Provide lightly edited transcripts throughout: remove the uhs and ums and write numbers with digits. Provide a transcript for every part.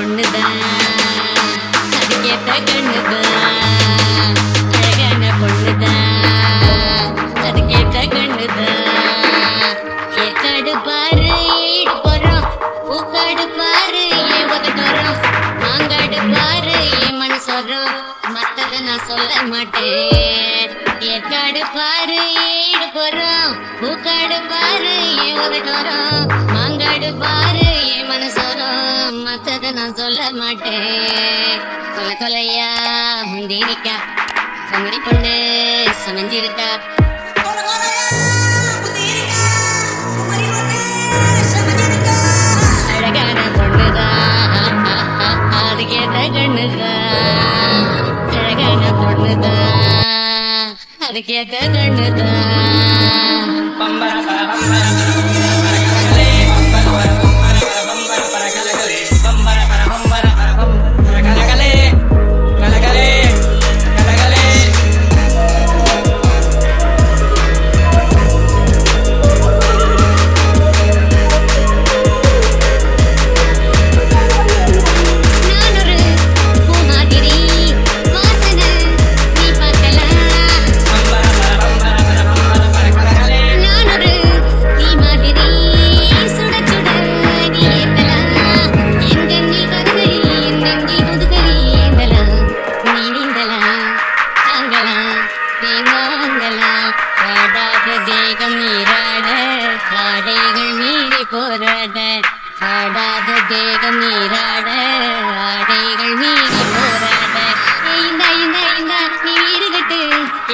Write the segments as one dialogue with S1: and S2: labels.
S1: பொண்ணுதான், அதுக்கேத்த கண்ணுதான். அழகான பொண்ணுதான், அதுக்கேத்த கண்ணுதான். ஏக்காடு பாரு ஈடு போறோம், பூக்காடு பாரு ஏன் உதட்டோறோம், மாங்காடு பாரு ஏன் மனசோறோம், மத்தத நான் சொல்ல மாட்டேன். ஏக்காடு பாரு ஈடு போறோம், பூக்காடு பாரு ஏன் உதட்டோறோம், மாங்காடு பாரு ஏன் மனசோறோம், மத்தத நான் சொல்ல மாட்டேன். கொல கொலையா முந்திரிக்கா, சங்கரி பொண்ணு சமைஞ்சிருக்கா. அழகான பொண்ணுதான், அதுக்கேத்த கண்ணுதான். அழகான பொண்ணுதான், அதுக்கேத்த கண்ணுதான். தேகம் நீராட ஆடைகள் மீறி போராட, ஆடாத தேகம் நீராட ஆடைகள் மீறி போராட. இந்தா இந்தா இந்தா நீ வீடு கட்டு,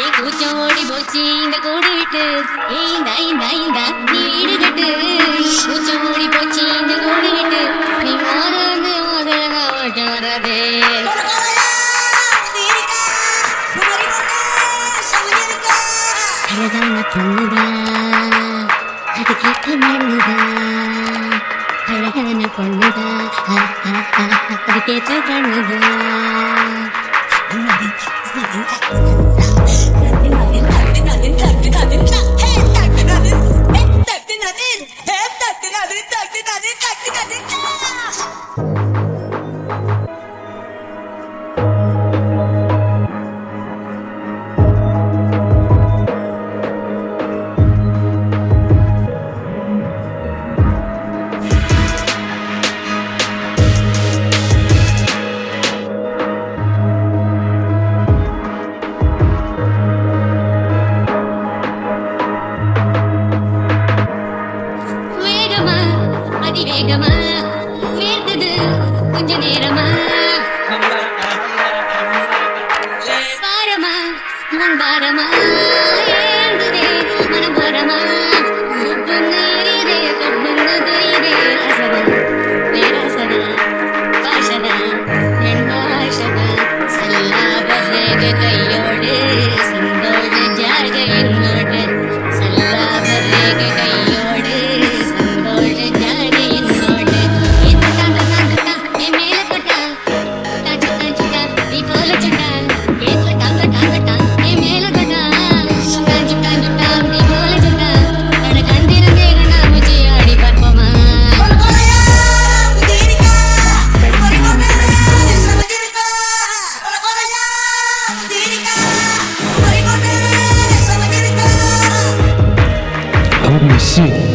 S1: ஏ கூச்சம் ஓடி போச்சு இந்த கூடு விட்டு. இந்தா இந்தா இந்தா நீ வீடு கட்டு, கூச்சம் ஓடி போச்சு இந்த கூடு விட்டு. நீ மோத வந்து மோதல ஓட்ட வராதே. அழகான பொண்ணுதான், அதுக்கேத்த மண்ணுதான். அழகான பொண்ணுதான், அதுக்கேத்த கண்ணுதான். அதிவேகமா வேர்த்தது கொஞ்ச நேரமா, பாரமா முன்பாரமா ஏந்ததே மனபாரமா, பொண்ணு எரியுதே பொண்ணு தெரியுதே. ரசனா வேரசனா பாஷனா என் பாஷனா, சல்லாப ரேக கையோடு சந்தோஷ ஜாக என்னோடு, சல்லாப ரேக கையோடு சந்தோஷ ஜாக என்னோடு. என் மேல கொட்டா சுட்டா சுட்டா சுட்டா நீ போல சுட்டா, என் மேல கொட்டா சுட்டா சுட்டா சுட்டா நீ போல சுட்டா. அட கண்டிருந்தே கண்ணாமூச்சி ஆடி பார்ப்போமா.
S2: Holy shit.